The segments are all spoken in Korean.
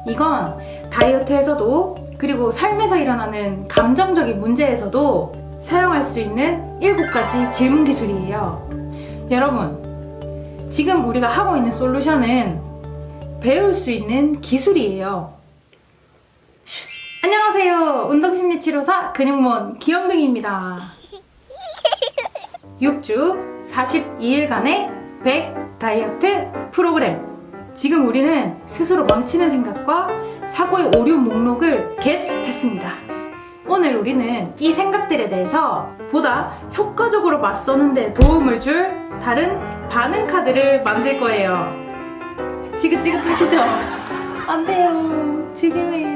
이건 다이어트에서도 그리고 삶에서 일어나는 감정적인 문제에서도 사용할 수 있는 7가지 질문 기술이에요. 여러분, 지금 우리가 하고 있는 솔루션은 배울 수 있는 기술이에요. 안녕하세요. 운동심리치료사 근육몬 귀염둥이입니다. 6주 42일간의 100 다이어트 프로그램. 지금 우리는 스스로 망치는 생각과 사고의 오류 목록을 겟했습니다. 오늘 우리는 이 생각들에 대해서 보다 효과적으로 맞서는 데 도움을 줄 다른 반응 카드를 만들 거예요. 지긋지긋하시죠? 안 돼요. 지겨워요.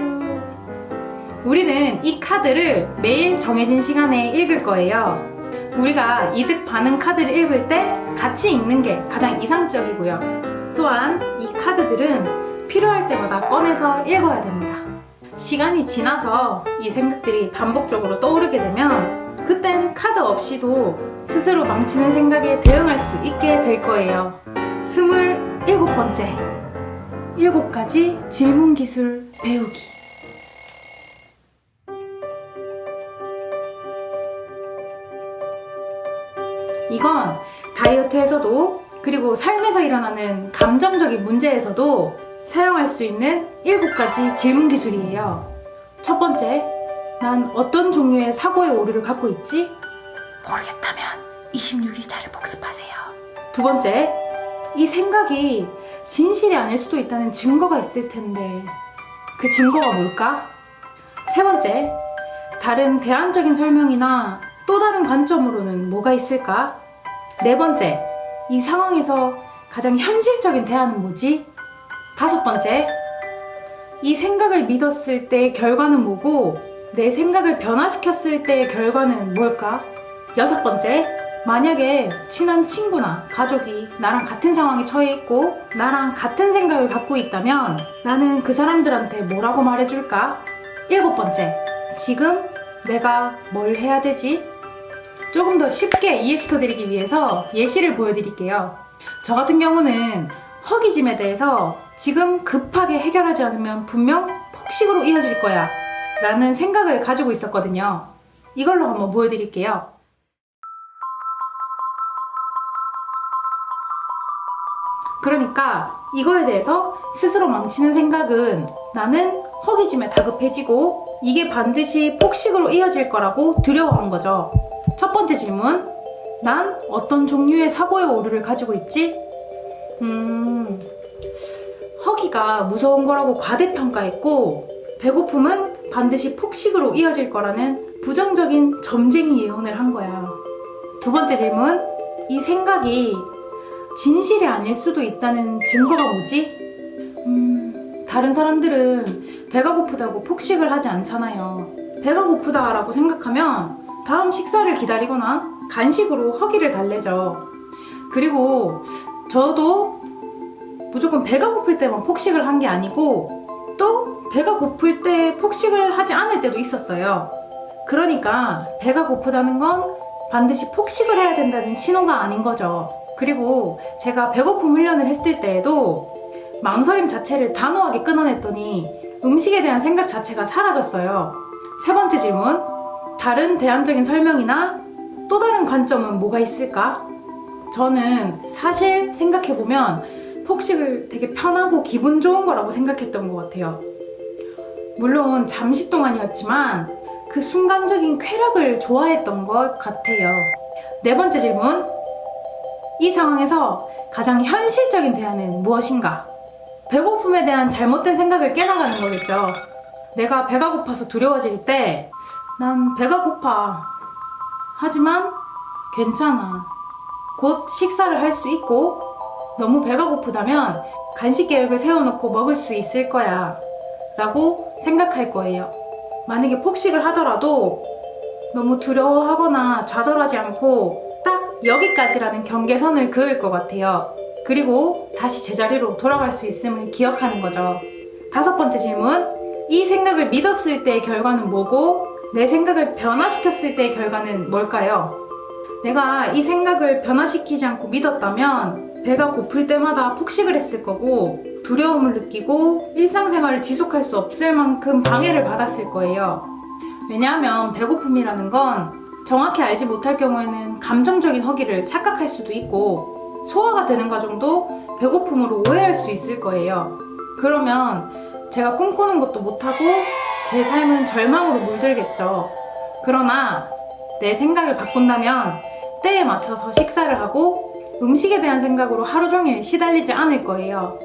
우리는 이 카드를 매일 정해진 시간에 읽을 거예요. 우리가 이득 반응 카드를 읽을 때 같이 읽는 게 가장 이상적이고요. 또한 이 카드들은 필요할 때마다 꺼내서 읽어야 됩니다. 시간이 지나서 이 생각들이 반복적으로 떠오르게 되면 그땐 카드 없이도 스스로 망치는 생각에 대응할 수 있게 될 거예요. 27번째 7가지 질문 기술 배우기. 이건 다이어트에서도 그리고 삶에서 일어나는 감정적인 문제에서도 사용할 수 있는 7가지 질문 기술이에요. 첫 번째, 난 어떤 종류의 사고의 오류를 갖고 있지? 모르겠다면 26일차를 복습하세요. 두 번째, 이 생각이 진실이 아닐 수도 있다는 증거가 있을 텐데 그 증거가 뭘까? 세 번째, 다른 대안적인 설명이나 또 다른 관점으로는 뭐가 있을까? 네 번째, 이 상황에서 가장 현실적인 대안은 뭐지? 다섯 번째, 이 생각을 믿었을 때의 결과는 뭐고 내 생각을 변화시켰을 때의 결과는 뭘까? 여섯 번째, 만약에 친한 친구나 가족이 나랑 같은 상황에 처해 있고 나랑 같은 생각을 갖고 있다면 나는 그 사람들한테 뭐라고 말해줄까? 일곱 번째, 지금 내가 뭘 해야 되지? 조금 더 쉽게 이해시켜드리기 위해서 예시를 보여드릴게요. 저 같은 경우는 허기짐에 대해서 지금 급하게 해결하지 않으면 분명 폭식으로 이어질 거야 라는 생각을 가지고 있었거든요. 이걸로 한번 보여드릴게요. 그러니까 이거에 대해서 스스로 망치는 생각은 나는 허기짐에 다급해지고 이게 반드시 폭식으로 이어질 거라고 두려워한 거죠. 첫 번째 질문, 난 어떤 종류의 사고의 오류를 가지고 있지? 허기가 무서운 거라고 과대평가했고 배고픔은 반드시 폭식으로 이어질 거라는 부정적인 점쟁이 예언을 한 거야. 두 번째 질문, 이 생각이 진실이 아닐 수도 있다는 증거가 뭐지? 다른 사람들은 배가 고프다고 폭식을 하지 않잖아요. 배가 고프다라고 생각하면 다음 식사를 기다리거나 간식으로 허기를 달래죠. 그리고 저도 무조건 배가 고플 때만 폭식을 한 게 아니고 또 배가 고플 때 폭식을 하지 않을 때도 있었어요. 그러니까 배가 고프다는 건 반드시 폭식을 해야 된다는 신호가 아닌 거죠. 그리고 제가 배고픔 훈련을 했을 때에도 망설임 자체를 단호하게 끊어냈더니 음식에 대한 생각 자체가 사라졌어요. 세 번째 질문, 다른 대안적인 설명이나 또 다른 관점은 뭐가 있을까? 저는 사실 생각해보면 폭식을 되게 편하고 기분 좋은 거라고 생각했던 것 같아요. 물론 잠시 동안이었지만 그 순간적인 쾌락을 좋아했던 것 같아요. 네 번째 질문, 이 상황에서 가장 현실적인 대안은 무엇인가? 배고픔에 대한 잘못된 생각을 깨나가는 거겠죠. 내가 배가 고파서 두려워질 때 난 배가 고파. 하지만 괜찮아. 곧 식사를 할 수 있고 너무 배가 고프다면 간식 계획을 세워놓고 먹을 수 있을 거야 라고 생각할 거예요. 만약에 폭식을 하더라도 너무 두려워하거나 좌절하지 않고 딱 여기까지라는 경계선을 그을 것 같아요. 그리고 다시 제자리로 돌아갈 수 있음을 기억하는 거죠. 다섯 번째 질문, 이 생각을 믿었을 때의 결과는 뭐고 내 생각을 변화시켰을 때의 결과는 뭘까요? 내가 이 생각을 변화시키지 않고 믿었다면 배가 고플 때마다 폭식을 했을 거고 두려움을 느끼고 일상생활을 지속할 수 없을 만큼 방해를 받았을 거예요. 왜냐하면 배고픔이라는 건 정확히 알지 못할 경우에는 감정적인 허기를 착각할 수도 있고 소화가 되는 과정도 배고픔으로 오해할 수 있을 거예요. 그러면 제가 꿈꾸는 것도 못하고 제 삶은 절망으로 물들겠죠. 그러나 내 생각을 바꾼다면 때에 맞춰서 식사를 하고 음식에 대한 생각으로 하루 종일 시달리지 않을 거예요.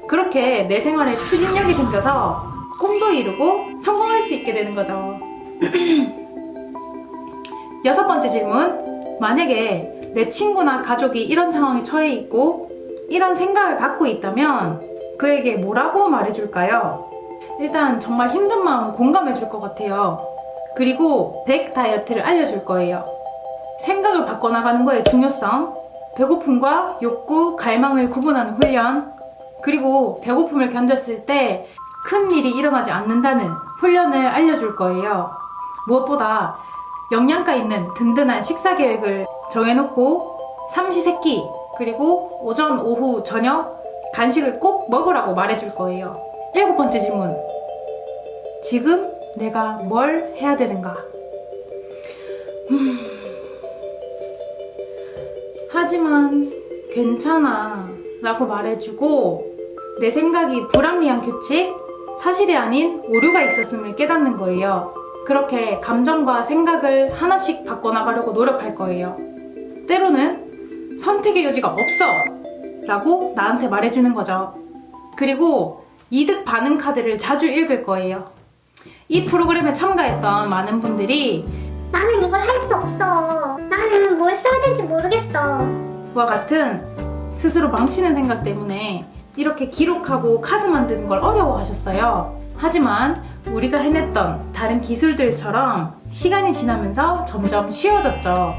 그렇게 내 생활에 추진력이 생겨서 꿈도 이루고 성공할 수 있게 되는 거죠. 6번째 질문. 만약에 내 친구나 가족이 이런 상황에 처해 있고 이런 생각을 갖고 있다면 그에게 뭐라고 말해줄까요? 일단 정말 힘든 마음을 공감해줄 것 같아요. 그리고 100 다이어트를 알려줄 거예요. 생각을 바꿔나가는 거의 중요성, 배고픔과 욕구, 갈망을 구분하는 훈련, 그리고 배고픔을 견뎠을 때 큰 일이 일어나지 않는다는 훈련을 알려줄 거예요. 무엇보다 영양가 있는 든든한 식사 계획을 정해놓고 삼시세끼 그리고 오전, 오후, 저녁 간식을 꼭 먹으라고 말해줄 거예요. 7번째 질문. 지금 내가 뭘 해야 되는가? 하지만 괜찮아 라고 말해주고 내 생각이 불합리한 규칙, 사실이 아닌 오류가 있었음을 깨닫는 거예요. 그렇게 감정과 생각을 하나씩 바꿔나가려고 노력할 거예요. 때로는 선택의 여지가 없어 라고 나한테 말해주는 거죠. 그리고 이득 반응 카드를 자주 읽을 거예요. 이 프로그램에 참가했던 많은 분들이 나는 이걸 할 수 없어. 나는 뭘 써야 될지 모르겠어. 와 같은 스스로 망치는 생각 때문에 이렇게 기록하고 카드 만드는 걸 어려워하셨어요. 하지만 우리가 해냈던 다른 기술들처럼 시간이 지나면서 점점 쉬워졌죠.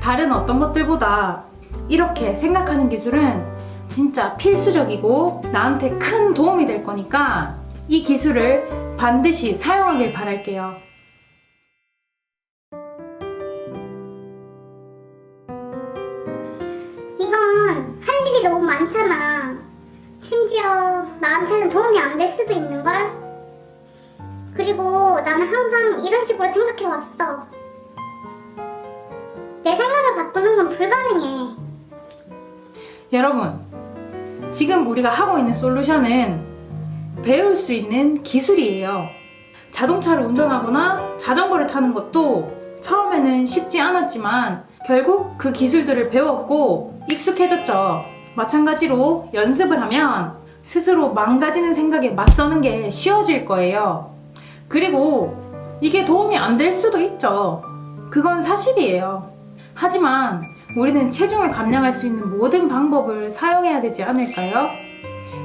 다른 어떤 것들보다 이렇게 생각하는 기술은 진짜 필수적이고 나한테 큰 도움이 될 거니까 이 기술을 반드시 사용하길 바랄게요. 이건 할 일이 너무 많잖아. 심지어 나한테는 도움이 안 될 수도 있는걸? 그리고 나는 항상 이런 식으로 생각해왔어. 내 생각을 바꾸는 건 불가능해. 여러분, 지금 우리가 하고 있는 솔루션은 배울 수 있는 기술이에요. 자동차를 운전하거나 자전거를 타는 것도 처음에는 쉽지 않았지만 결국 그 기술들을 배웠고 익숙해졌죠. 마찬가지로 연습을 하면 스스로 망가지는 생각에 맞서는 게 쉬워질 거예요. 그리고 이게 도움이 안 될 수도 있죠. 그건 사실이에요. 하지만 우리는 체중을 감량할 수 있는 모든 방법을 사용해야 되지 않을까요?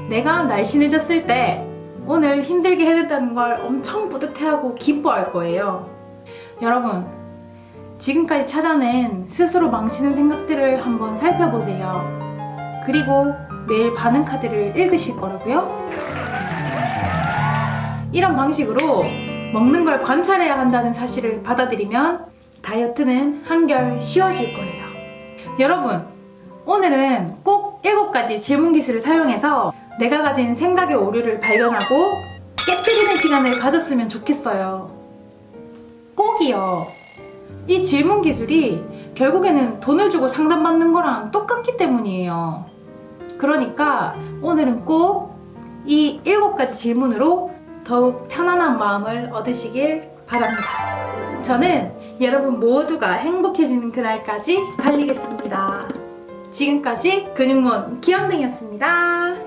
내가 날씬해졌을 때 오늘 힘들게 해냈다는 걸 엄청 뿌듯해하고 기뻐할 거예요. 여러분, 지금까지 찾아낸 스스로 망치는 생각들을 한번 살펴보세요. 그리고 매일 반응 카드를 읽으실 거라고요? 이런 방식으로 먹는 걸 관찰해야 한다는 사실을 받아들이면 다이어트는 한결 쉬워질 거예요. 여러분, 오늘은 꼭 7가지 질문 기술을 사용해서 내가 가진 생각의 오류를 발견하고 깨뜨리는 시간을 가졌으면 좋겠어요. 꼭이요. 이 질문 기술이 결국에는 돈을 주고 상담받는 거랑 똑같기 때문이에요. 그러니까 오늘은 꼭 이 7가지 질문으로 더욱 편안한 마음을 얻으시길 바랍니다. 저는 여러분 모두가 행복해지는 그날까지 달리겠습니다. 지금까지 근육몬 기영등이었습니다.